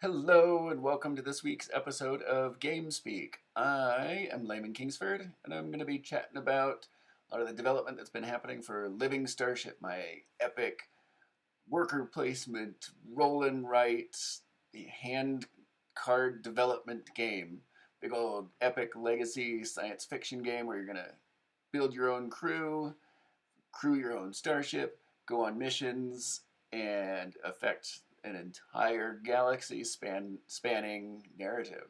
Hello and welcome to this week's episode of GAYme Speak. I am Layman Kingsford and I'm going to be chatting about a lot of the development that's been happening for Living Starship, my epic worker placement, roll and write, hand card development game. Big old epic legacy science fiction game where you're going to build your own crew your own starship, go on missions, and affect an entire galaxy spanning narrative.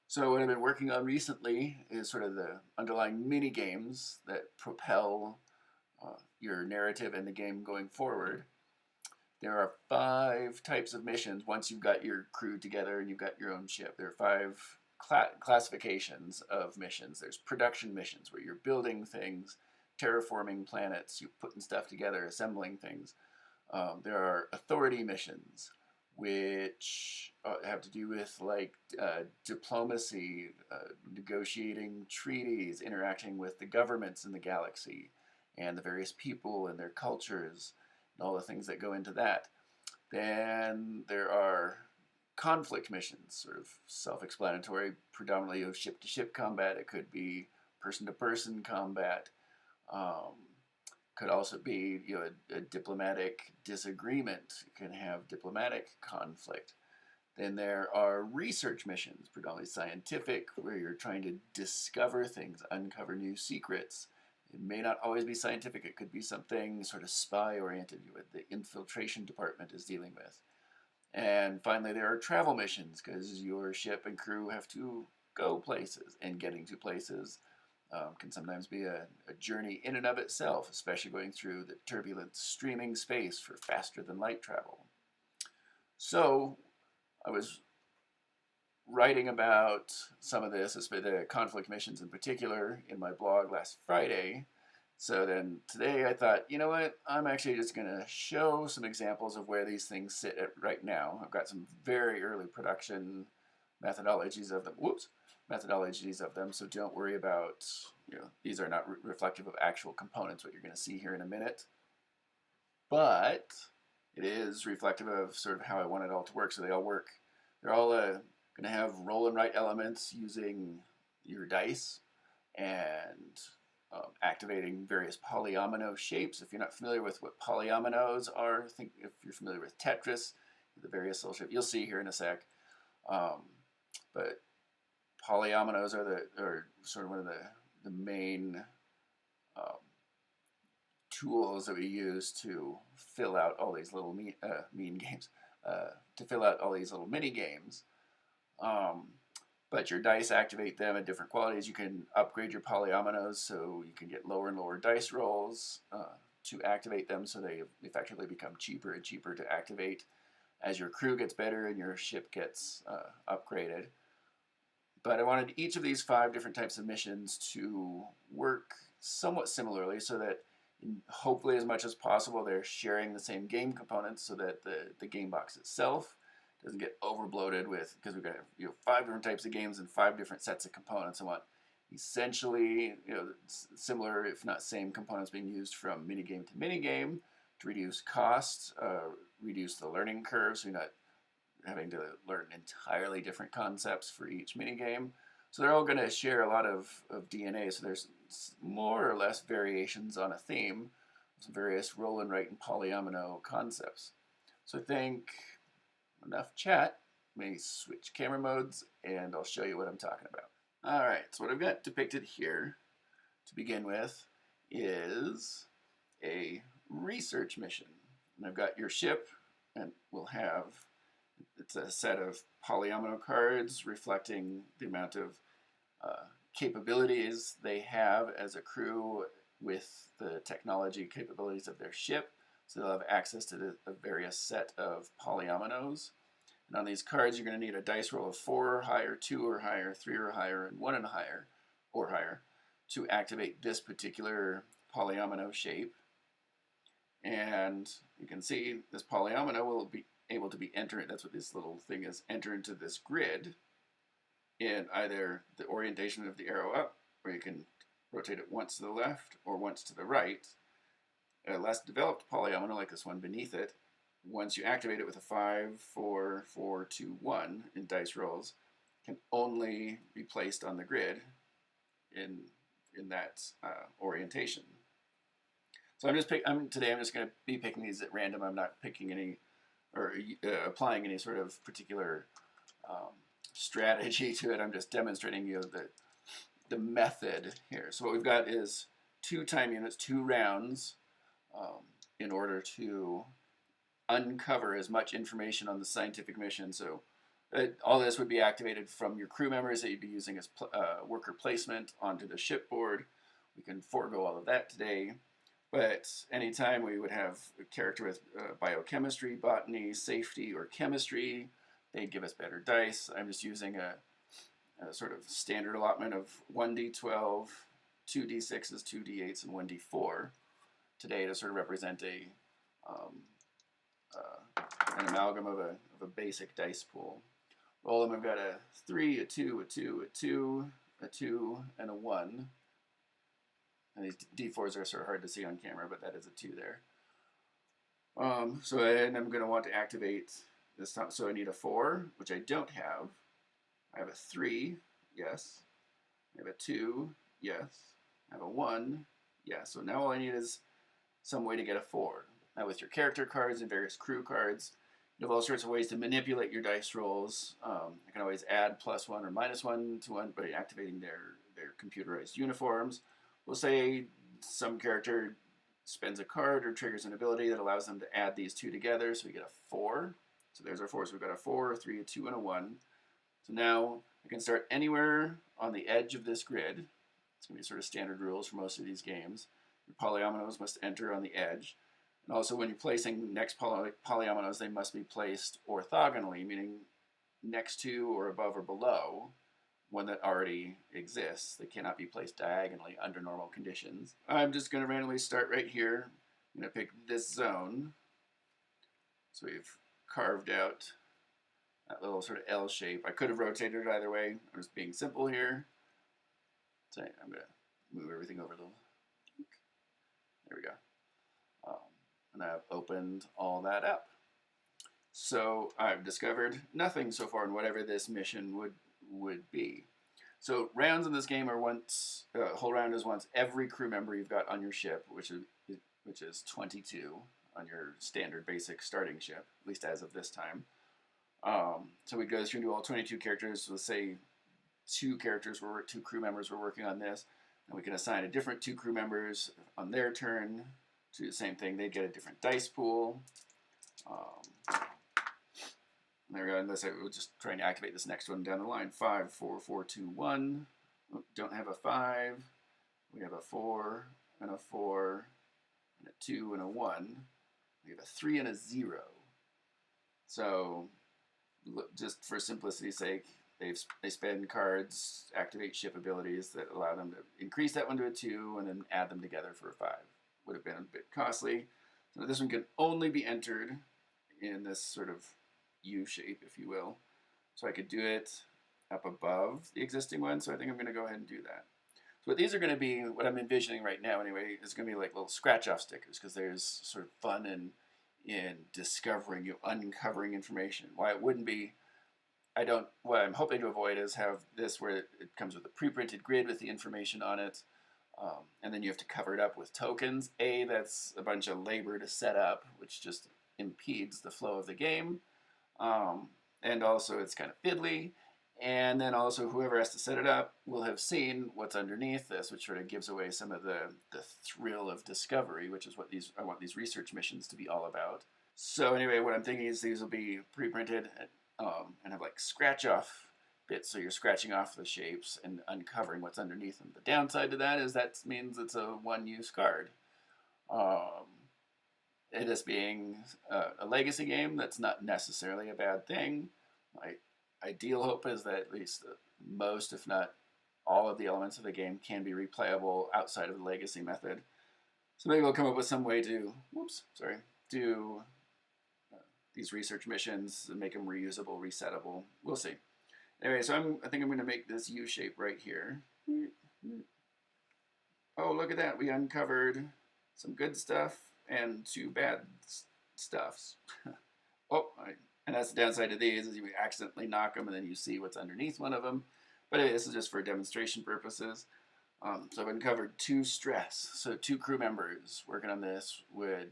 So what I've been working on recently is sort of the underlying mini games that propel your narrative and the game going forward. There are 5 types of missions once you've got your crew together and you've got your own ship. There are 5 classifications of missions. There's production missions where you're building things, terraforming planets, you're putting stuff together, assembling things. There are authority missions, which have to do with diplomacy, negotiating treaties, interacting with the governments in the galaxy, and the various people and their cultures, and all the things that go into that. Then there are conflict missions, sort of self-explanatory, predominantly of ship-to-ship combat. It could be person-to-person combat. Um, could also be a diplomatic disagreement. It can have diplomatic conflict. Then there are research missions, predominantly scientific, where you're trying to discover things, uncover new secrets. It may not always be scientific. It could be something sort of spy-oriented, what the infiltration department is dealing with. And finally, there are travel missions, because your ship and crew have to go places, and getting to places can sometimes be a journey in and of itself, especially going through the turbulent streaming space for faster than light travel. So I was writing about some of this, the conflict missions in particular, in my blog last Friday. So then today I thought, you know what, I'm actually just going to show some examples of where these things sit at right now. I've got some very early production methodologies of them. So don't worry about, these are not reflective of actual components, what you're going to see here in a minute. But it is reflective of sort of how I want it all to work. So they all work. They're all going to have roll and write elements using your dice and activating various polyomino shapes. If you're not familiar with what polyominoes are, think if you're familiar with Tetris, the various little shapes, you'll see here in a sec. But polyominoes are sort of one of the main tools that we use to fill out all these little to fill out all these little mini games. But your dice activate them at different qualities. You can upgrade your polyominoes so you can get lower and lower dice rolls to activate them, so they effectively become cheaper and cheaper to activate as your crew gets better and your ship gets upgraded. But I wanted each of these 5 different types of missions to work somewhat similarly, so that hopefully as much as possible they're sharing the same game components, so that the game box itself doesn't get overbloated with, because we've got 5 different types of games and 5 different sets of components. I want essentially similar, if not same, components being used from minigame to minigame to reduce costs, reduce the learning curve, so you're not having to learn entirely different concepts for each minigame. So they're all going to share a lot of DNA, so there's more or less variations on a theme, some various roll and write and polyomino concepts. So I think enough chat. Let me switch camera modes and I'll show you what I'm talking about. Alright, so what I've got depicted here to begin with is a research mission. And I've got your ship, and we'll have, it's a set of polyomino cards reflecting the amount of capabilities they have as a crew with the technology capabilities of their ship. So they'll have access to a various set of polyominoes. And on these cards, you're going to need a dice roll of 4 or higher, 2 or higher, 3 or higher, and 1 and higher, or higher, to activate this particular polyomino shape. And you can see this polyomino will be able to be entered, that's what this little thing is, enter into this grid in either the orientation of the arrow up, or you can rotate it once to the left or once to the right. A less developed polyomino, like this one beneath it, once you activate it with a 5, 4, 4, 2, 1 in dice rolls, can only be placed on the grid in that orientation. So today I'm just going to be picking these at random. I'm not picking any or applying any sort of particular strategy to it. I'm just demonstrating the method here. So what we've got is 2 time units, 2 rounds, in order to uncover as much information on the scientific mission. So all this would be activated from your crew members that you'd be using as worker placement onto the shipboard. We can forego all of that today. But anytime we would have a character with biochemistry, botany, safety, or chemistry, they'd give us better dice. I'm just using a sort of standard allotment of 1d12, 2d6s, 2d8s, and 1d4 today to sort of represent an amalgam of a basic dice pool. Roll them, I've got a 3, a 2, a 2, a 2, a 2, and a 1. And these D4s are sort of hard to see on camera, but that is a 2 there. And I'm going to want to activate this time. So I need a 4, which I don't have. I have a 3, yes. I have a 2, yes. I have a 1, yes. So now all I need is some way to get a 4. Now with your character cards and various crew cards, you have all sorts of ways to manipulate your dice rolls. You can always add +1 or -1 to one by activating their computerized uniforms. We'll say some character spends a card or triggers an ability that allows them to add these 2 together, so we get a 4. So there's our 4. So we've got a 4, a 3, a 2, and a 1. So now I can start anywhere on the edge of this grid. It's going to be sort of standard rules for most of these games. Your polyominoes must enter on the edge. And also when you're placing next polyominoes, they must be placed orthogonally, meaning next to or above or below one that already exists. They cannot be placed diagonally under normal conditions. I'm just going to randomly start right here. I'm going to pick this zone. So we've carved out that little sort of L shape. I could have rotated it either way. I'm just being simple here. So I'm going to move everything over a little. There we go. And I've opened all that up. So I've discovered nothing so far in whatever this mission would be. So rounds in this game are once, whole round is once every crew member you've got on your ship, which is 22 on your standard basic starting ship, at least as of this time. So we'd go through and do all 22 characters. So let's say 2 crew members were working on this, and we can assign a different 2 crew members on their turn to do the same thing. They'd get a different dice pool. There we go. Unless we're just trying to activate this next one down the line. 5, 4, 4, 2, 1. Don't have a 5. We have a 4 and a 4 and a 2 and a 1. We have a 3 and a 0. So just for simplicity's sake, they spend cards, activate ship abilities that allow them to increase that one to a 2 and then add them together for a 5. Would have been a bit costly. So this one can only be entered in this sort of U shape, if you will. So I could do it up above the existing one, so I think I'm going to go ahead and do that. So what these are going to be, what I'm envisioning right now anyway, is going to be like little scratch-off stickers, because there's sort of fun in discovering, uncovering information. Why it wouldn't be, what I'm hoping to avoid is have this where it comes with a pre-printed grid with the information on it, and then you have to cover it up with tokens. That's a bunch of labor to set up, which just impedes the flow of the game. And also it's kind of fiddly. And then also whoever has to set it up will have seen what's underneath this, which sort of gives away some of the thrill of discovery, which is what I want these research missions to be all about. So anyway, what I'm thinking is these will be pre-printed and have like scratch-off bits, so you're scratching off the shapes and uncovering what's underneath them. The downside to that is that means it's a one-use card. This being a legacy game, that's not necessarily a bad thing. My ideal hope is that at least most, if not all, of the elements of the game can be replayable outside of the legacy method. So maybe we'll come up with some way to, do these research missions and make them reusable, resettable. We'll see. Anyway, so I think I'm going to make this U shape right here. Oh, look at that. We uncovered some good stuff and 2 bad stuffs. Oh, and that's the downside of these is you accidentally knock them and then you see what's underneath one of them. But anyway, this is just for demonstration purposes. So I've uncovered 2 stress. So 2 crew members working on this would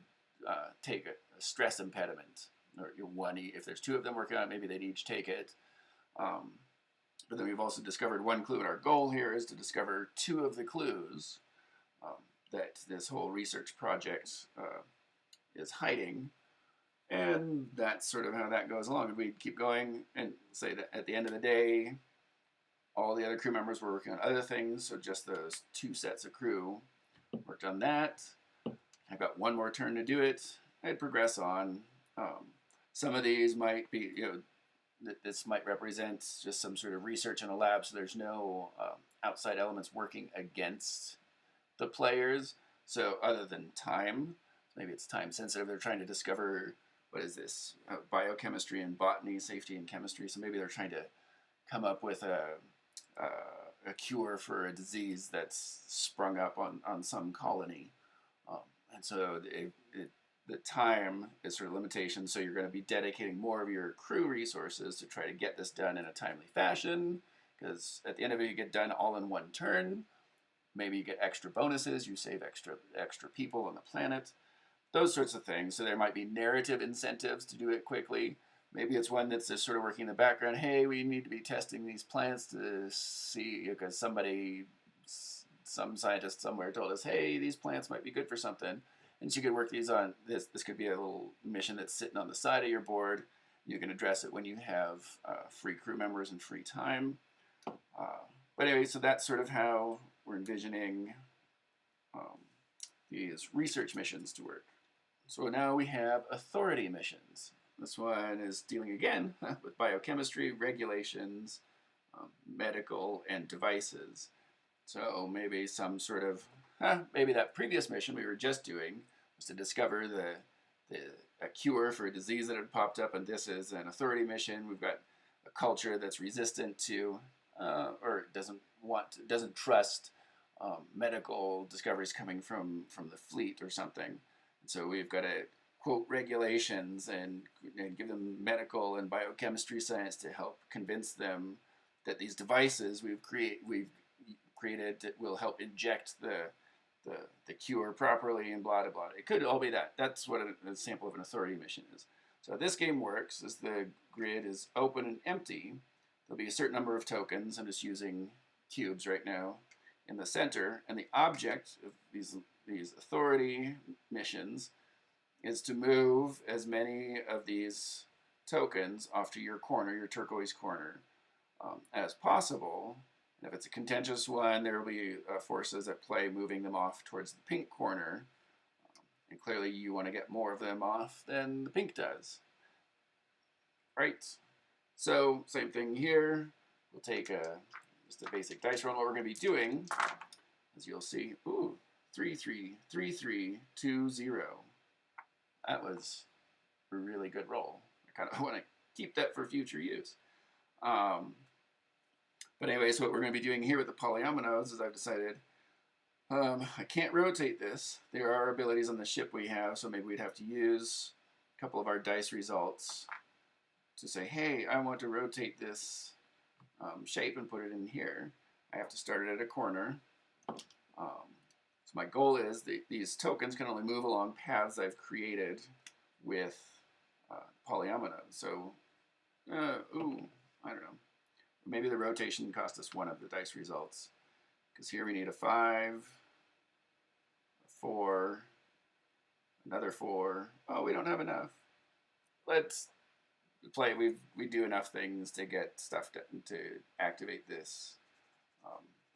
take a stress impediment. Or one, if there's 2 of them working on it, maybe they'd each take it. But then we've also discovered 1 clue, and our goal here is to discover 2 of the clues that this whole research project is hiding. And that's sort of how that goes along. We'd keep going and say that at the end of the day, all the other crew members were working on other things, so just those 2 sets of crew worked on that. I've got 1 more turn to do it. I'd progress on. Some of these might be, this might represent just some sort of research in a lab, so there's no outside elements working against the players. So other than time, maybe it's time sensitive, they're trying to discover, what is this, biochemistry and botany, safety and chemistry. So maybe they're trying to come up with a cure for a disease that's sprung up on some colony. And so the time is sort of limitation, so you're going to be dedicating more of your crew resources to try to get this done in a timely fashion, because at the end of it, you get done all in 1 turn. Maybe you get extra bonuses, you save extra people on the planet, those sorts of things. So there might be narrative incentives to do it quickly. Maybe it's one that's just sort of working in the background. Hey, we need to be testing these plants to see, because some scientist somewhere told us, hey, these plants might be good for something. And so you could work these on, this could be a little mission that's sitting on the side of your board. You can address it when you have free crew members and free time. But anyway, so that's sort of how we're envisioning these research missions to work. So now we have authority missions. This one is dealing again with biochemistry, regulations, medical, and devices. So maybe some sort of, maybe that previous mission we were just doing was to discover a cure for a disease that had popped up, and this is an authority mission. We've got a culture that's resistant to, or doesn't trust medical discoveries coming from the fleet or something. And so we've got to quote regulations and give them medical and biochemistry science to help convince them that these devices we've created that will help inject the cure properly and blah, blah, blah. It could all be that. That's what a sample of an authority mission is. So this game works as the grid is open and empty. There'll be a certain number of tokens. I'm just using cubes right now in the center. And the object of these authority missions is to move as many of these tokens off to your corner, your turquoise corner, as possible. And if it's a contentious one, there will be forces at play moving them off towards the pink corner. And clearly you want to get more of them off than the pink does. Right? So same thing here. We'll take just a basic dice roll. What we're going to be doing, as you'll see, 3, 3, 3, 3, 2, 0. That was a really good roll. I kind of want to keep that for future use. But anyway, so what we're going to be doing here with the polyominoes is I've decided I can't rotate this. There are abilities on the ship we have, so maybe we'd have to use a couple of our dice results to say, hey, I want to rotate this shape and put it in here. I have to start it at a corner. So my goal is these tokens can only move along paths I've created with polyominoes. So, I don't know. Maybe the rotation cost us 1 of the dice results. Because here we need a 5, a 4, another 4. Oh, we don't have enough. Let's play. We do enough things to get stuff to activate this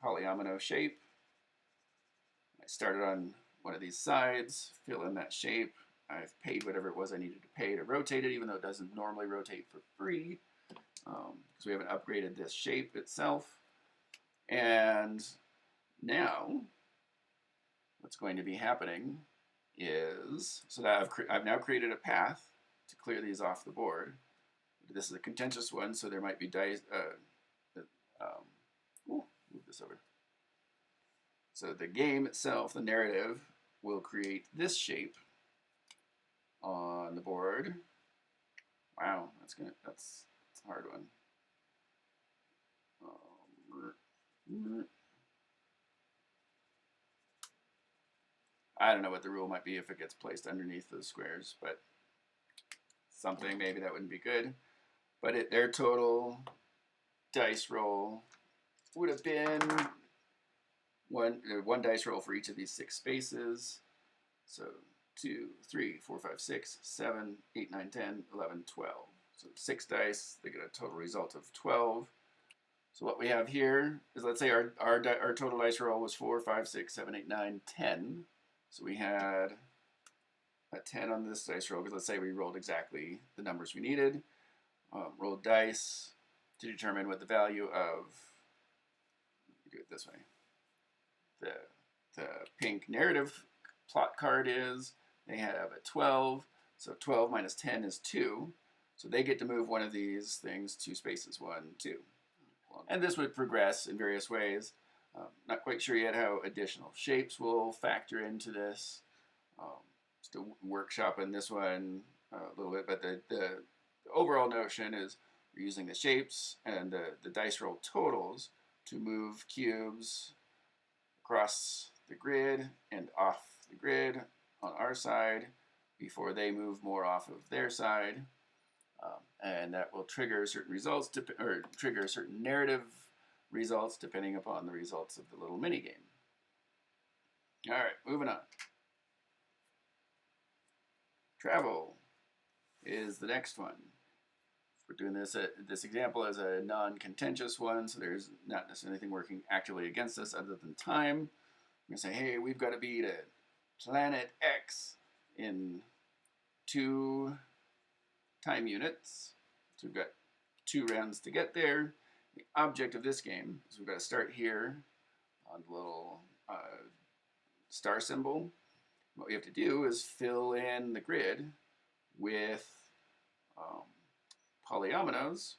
polyomino shape. I started on one of these sides, fill in that shape. I've paid whatever it was I needed to pay to rotate it, even though it doesn't normally rotate for free, because we haven't upgraded this shape itself. And now, what's going to be happening is, so that I've now created a path to clear these off the board. This is a contentious one, so there might be dice. Move this over. So the game itself, the narrative, will create this shape on the board. Wow, that's a hard one. I don't know what the rule might be if it gets placed underneath those squares, but something maybe that wouldn't be good. But their total dice roll would have been one dice roll for each of these 6 spaces. So 2, 3, 4, 5, 6, 7, 8, 9, 10, 11, 12. So 6 dice, they get a total result of 12. So what we have here is, let's say our total dice roll was 4, 5, 6, 7, 8, 9, 10. So we had a 10 on this dice roll, because let's say we rolled exactly the numbers we needed. Rolled dice to determine what the value of, do it this way, the pink narrative plot card is. They have a 12, so 12 minus 10 is 2. So they get to move one of these things 2 spaces, 1, 2. And this would progress in various ways. Not quite sure yet how additional shapes will factor into this. Still workshopping this one a little bit, but the overall notion is we're using the shapes and the dice roll totals to move cubes across the grid and off the grid on our side before they move more off of their side. And that will trigger certain results, or trigger certain narrative results depending upon the results of the little mini game. All right, moving on. Travel is the next one. We're doing this example as a non-contentious one, so there's not necessarily anything working actively against us other than time. We're going to say, hey, we've got to be to planet X in 2 time units. So we've got 2 rounds to get there. The object of this game is we've got to start here on the little star symbol. What we have to do is fill in the grid with polyominoes,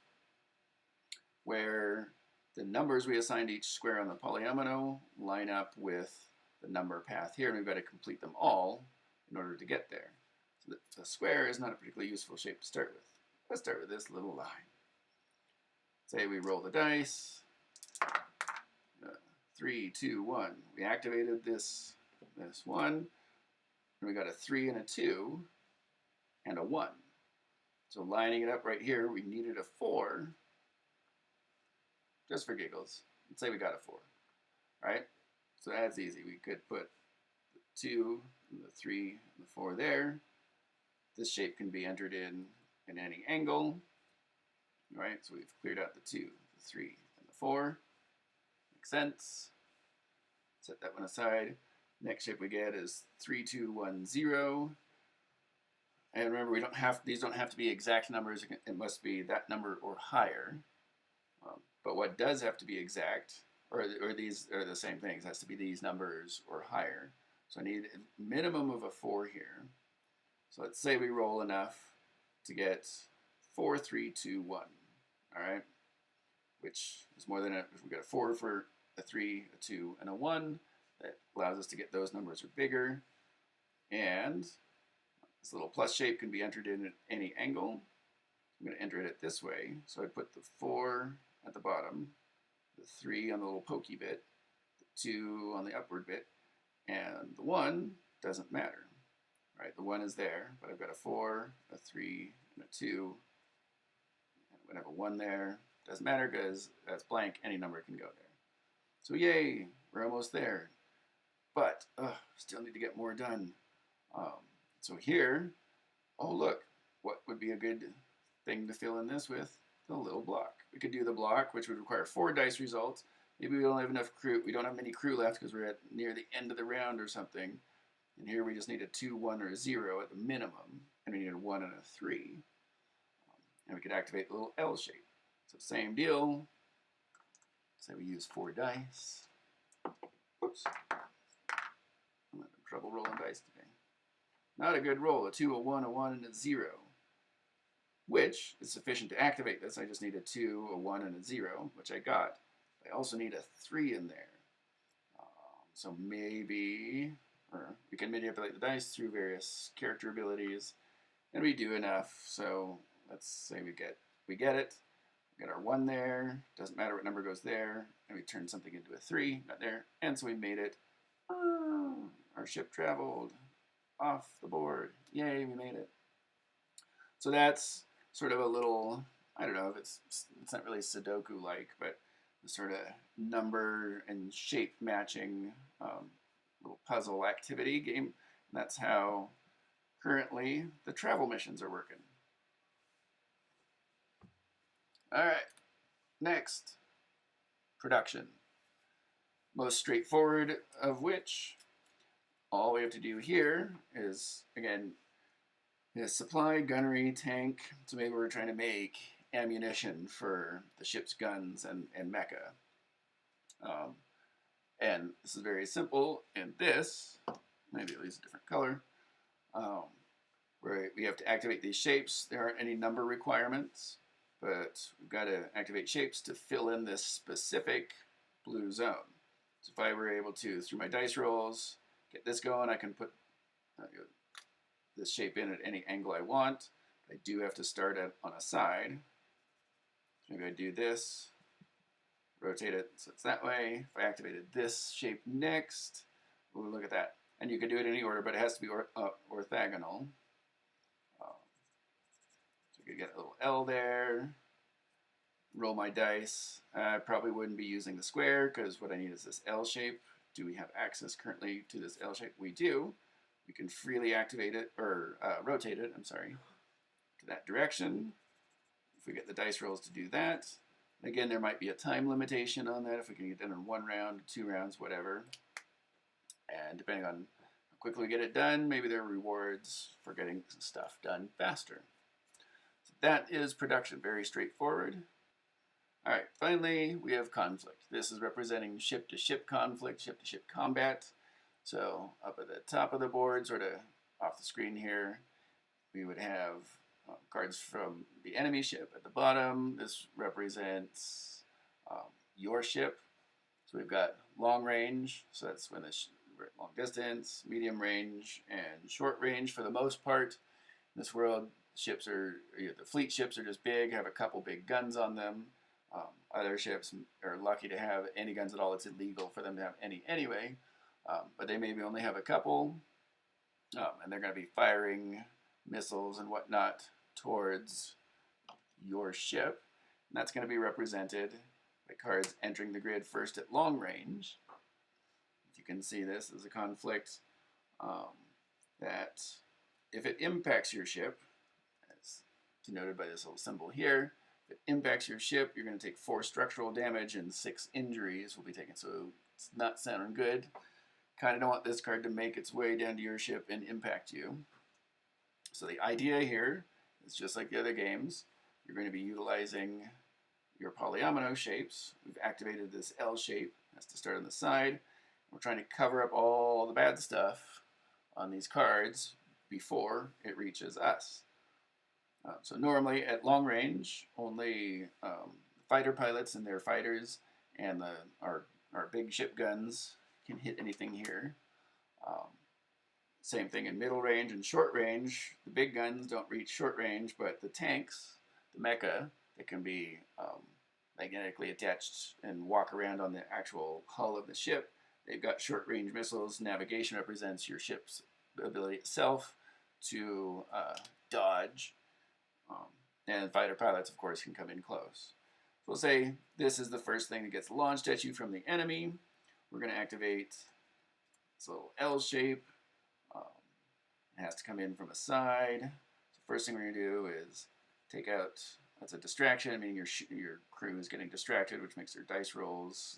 where the numbers we assigned each square on the polyomino line up with the number path here, and we've got to complete them all in order to get there. So the square is not a particularly useful shape to start with. Let's start with this little line. Say we roll the dice. 3, 2, 1. We activated this 1, and we got a 3 and a 2 and a 1. So lining it up right here, we needed a 4, just for giggles. Let's say we got a 4, right? So that's easy. We could put the 2, and the 3, and the 4 there. This shape can be entered in any angle, right? So we've cleared out the 2, the 3, and the 4. Makes sense. Set that one aside. Next shape we get is 3, 2, 1, 0. And remember, these don't have to be exact numbers. It must be that number or higher. But what does have to be exact, or these are the same things, has to be these numbers or higher. So I need a minimum of a 4 here. So let's say we roll enough to get 4, 3, 2, 1. All right, which is more than if we got a 4 for a 3, a 2, and a 1. That allows us to get those numbers are bigger. And this little plus shape can be entered in at any angle. I'm going to enter it this way. So I put the 4 at the bottom, the 3 on the little pokey bit, the 2 on the upward bit, and the 1 doesn't matter. Right, the 1 is there, but I've got a 4, a 3, and a 2. And I'm going to have a 1 there. Doesn't matter because that's blank. Any number can go there. So yay, we're almost there. But still need to get more done. So here, oh look, what would be a good thing to fill in this with? The little block. We could do the block, which would require 4 dice results. Maybe we don't have enough crew. We don't have many crew left because we're at near the end of the round or something. And here we just need a 2, 1, or a 0 at the minimum. And we need a 1 and a 3. And we could activate the little L shape. So same deal. Say we use 4 dice. Whoops. I'm having trouble rolling dice today. Not a good roll. A 2, a 1, a 1, and a 0. Which is sufficient to activate this. I just need a 2, a 1, and a 0, which I got. I also need a 3 in there. So maybe, or we can manipulate the dice through various character abilities. and we do enough. So let's say we get it. We got our 1 there. Doesn't matter what number goes there. And we turn something into a 3. Got there. And so we made it. Our ship traveled off the board. Yay, we made it. So that's sort of a little, I don't know if it's not really Sudoku-like, but the sort of number and shape matching little puzzle activity game. And that's how currently the travel missions are working. All right, next, production. Most straightforward of which, all we have to do here is, again, supply, gunnery, tank. So maybe we're trying to make ammunition for the ship's guns and mecha. And this is very simple. And this, maybe I'll use a different color, where we have to activate these shapes. There aren't any number requirements, but we've got to activate shapes to fill in this specific blue zone. So if I were able to, through my dice rolls, get this going, I can put this shape in at any angle I want. I do have to start it on a side. Maybe I do this, rotate it so it's that way. If I activated this shape next, we'll look at that. And you can do it in any order, but it has to be orthogonal. So you can get a little L there. Roll my dice. I probably wouldn't be using the square because what I need is this L shape. Do we have access currently to this L shape? We do. We can freely activate it, or rotate it, I'm sorry, to that direction. If we get the dice rolls to do that. Again, there might be a time limitation on that if we can get done in 1 round, 2 rounds, whatever. And depending on how quickly we get it done, maybe there are rewards for getting stuff done faster. So that is production, very straightforward. All right, finally, we have conflict. This is representing ship-to-ship conflict, ship-to-ship combat. So up at the top of the board, sort of off the screen here, we would have cards from the enemy ship at the bottom. This represents your ship. So we've got long range, so that's when we're at long distance, medium range, and short range for the most part. In this world, ships are, the fleet ships are just big, have a couple big guns on them. Other ships are lucky to have any guns at all. It's illegal for them to have any anyway, but they maybe only have a couple, and they're going to be firing missiles and whatnot towards your ship. And that's going to be represented by cards entering the grid first at long range. You can see this as a conflict that if it impacts your ship, as denoted by this little symbol here, if it impacts your ship, you're going to take 4 structural damage and 6 injuries will be taken. So it's not sounding good. Kind of don't want this card to make its way down to your ship and impact you. So the idea here is just like the other games. You're going to be utilizing your polyomino shapes. We've activated this L shape. It has to start on the side. We're trying to cover up all the bad stuff on these cards before it reaches us. So normally at long range, only fighter pilots and their fighters and our big ship guns can hit anything here. Same thing in middle range and short range. The big guns don't reach short range, but the tanks, the mecha, that can be magnetically attached and walk around on the actual hull of the ship, they've got short range missiles. Navigation represents your ship's ability itself to dodge. And fighter pilots, of course, can come in close. So we'll say this is the first thing that gets launched at you from the enemy. We're going to activate this little L shape. It has to come in from a side. So first thing we're going to do is take out, that's a distraction, meaning your crew is getting distracted, which makes their dice rolls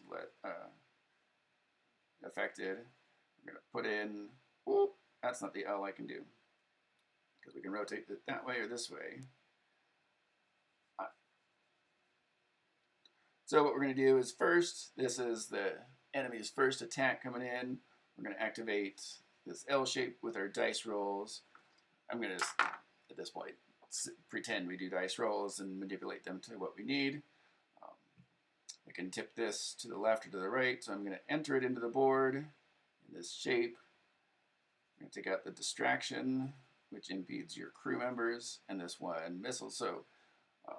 affected. We're going to put in, whoop, that's not the L I can do, because we can rotate it that way or this way. So what we're going to do is first, this is the enemy's first attack coming in. We're going to activate this L shape with our dice rolls. I'm going to, at this point, pretend we do dice rolls and manipulate them to what we need. I can tip this to the left or to the right, so I'm going to enter it into the board in this shape. I'm going to take out the distraction. which impedes your crew members, and this one missile. So um,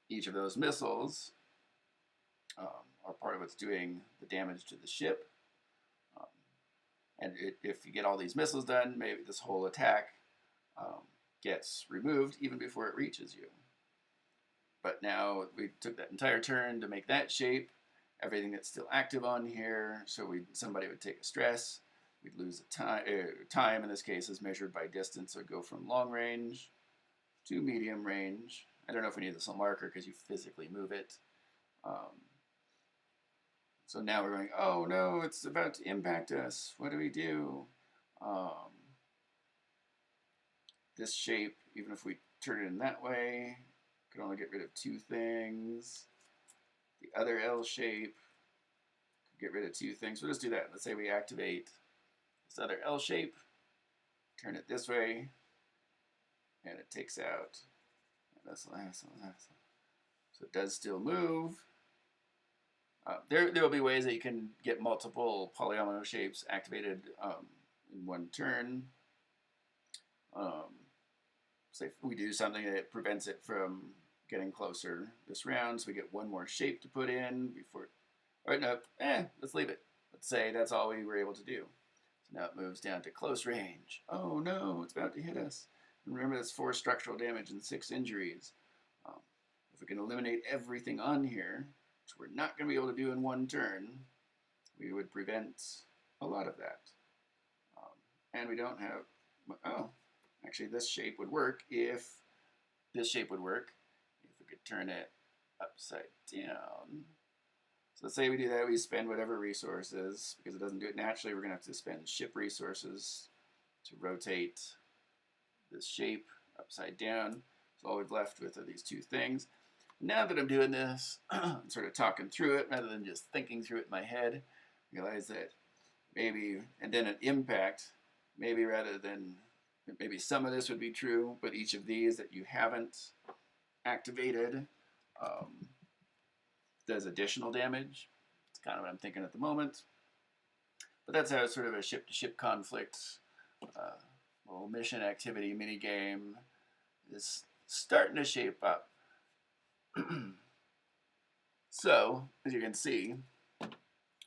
each of those missiles are part of what's doing the damage to the ship. Um, and if you get all these missiles done, maybe this whole attack gets removed even before it reaches you. But now we took that entire turn to make that shape, everything that's still active on here. So somebody would take a stress. We'd lose a time in this case is measured by distance. So it'd go from long range to medium range. I don't know if we need this little marker because you physically move it. So now we're going, oh no, it's about to impact us. What do we do? This shape, even if we turn it in that way, can only get rid of two things. The other L shape could get rid of two things. We'll just do that. Let's say we activate this other L shape, turn it this way, and it takes out this last one. So it does still move. There will be ways that you can get multiple polyomino shapes activated in one turn. Say we do something that prevents it from getting closer this round, so we get one more shape to put in before. All right, no, let's leave it. Let's say that's all we were able to do. So now it moves down to close range. Oh no, it's about to hit us. And remember, that's 4 structural damage and 6 injuries. If we can eliminate everything on here, which we're not going to be able to do in one turn, we would prevent a lot of that. And we don't have, oh, actually this shape would work if we could turn it upside down. So let's say we do that, we spend whatever resources, because it doesn't do it naturally, we're going to have to spend ship resources to rotate this shape upside down. So all we've left with are these two things. Now that I'm doing this, I'm sort of talking through it rather than just thinking through it in my head, realize that maybe, and then an impact, maybe rather than, maybe some of this would be true, but each of these that you haven't activated does additional damage. It's kind of what I'm thinking at the moment. But that's how sort of a ship-to-ship conflict, little mission activity mini game is starting to shape up. So, as you can see, a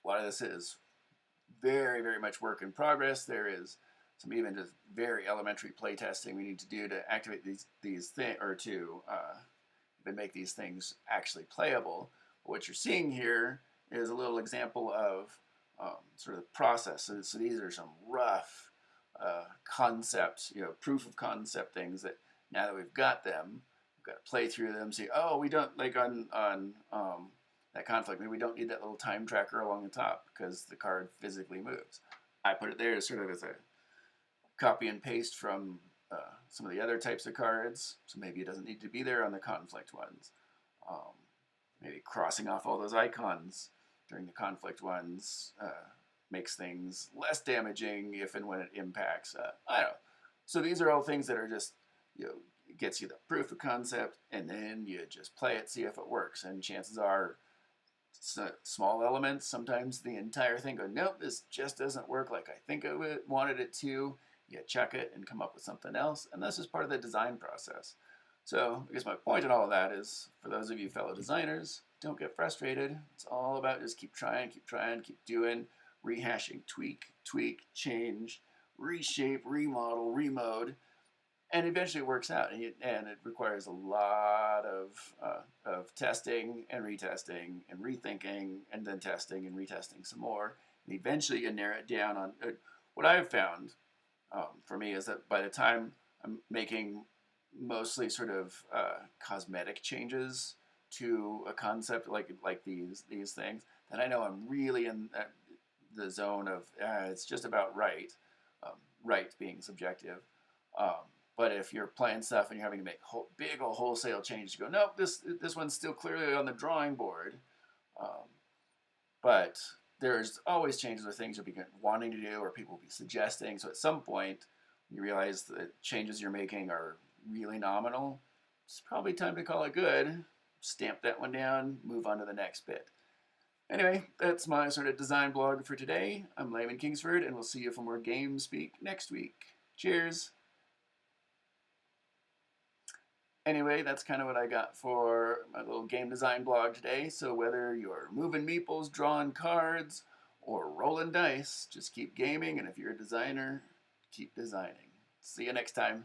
lot of this is very, very much work in progress. There is some even just very elementary playtesting we need to do to activate these things, or to even make these things actually playable. But what you're seeing here is a little example of sort of the process. So these are some rough concept, proof of concept things that now that we've got them, we've got to play through them, see, oh, we don't, like on that conflict, maybe we don't need that little time tracker along the top because the card physically moves. I put it there sort of as a copy and paste from some of the other types of cards, so maybe it doesn't need to be there on the conflict ones. Maybe crossing off all those icons during the conflict ones makes things less damaging if and when it impacts. I don't know. So these are all things that are just, it gets you the proof of concept, and then you just play it, see if it works. And chances are, small elements, sometimes the entire thing go, nope, this just doesn't work like I think I wanted it to. You check it and come up with something else, and this is part of the design process. So I guess my point in all of that is, for those of you fellow designers, don't get frustrated. It's all about just keep trying, keep doing, rehashing, tweak, change, reshape, remodel, remode, and eventually it works out. And it requires a lot of testing and retesting and rethinking, and then testing and retesting some more. And eventually you narrow it down on what I've found for me is that by the time I'm making mostly sort of cosmetic changes to a concept like these things, then I know I'm really in the zone of it's just about right, right being subjective. But if you're playing stuff and you're having to make big old wholesale changes, you go, nope, this one's still clearly on the drawing board. But there's always changes or things you'll be wanting to do or people will be suggesting. So at some point, you realize the changes you're making are really nominal. It's probably time to call it good. Stamp that one down, move on to the next bit. Anyway, that's my sort of design blog for today. I'm Layman Kingsford, and we'll see you for more GAYme Speak next week. Cheers! Anyway, that's kind of what I got for my little game design blog today. So whether you're moving meeples, drawing cards, or rolling dice, just keep gaming, and if you're a designer, keep designing. See you next time.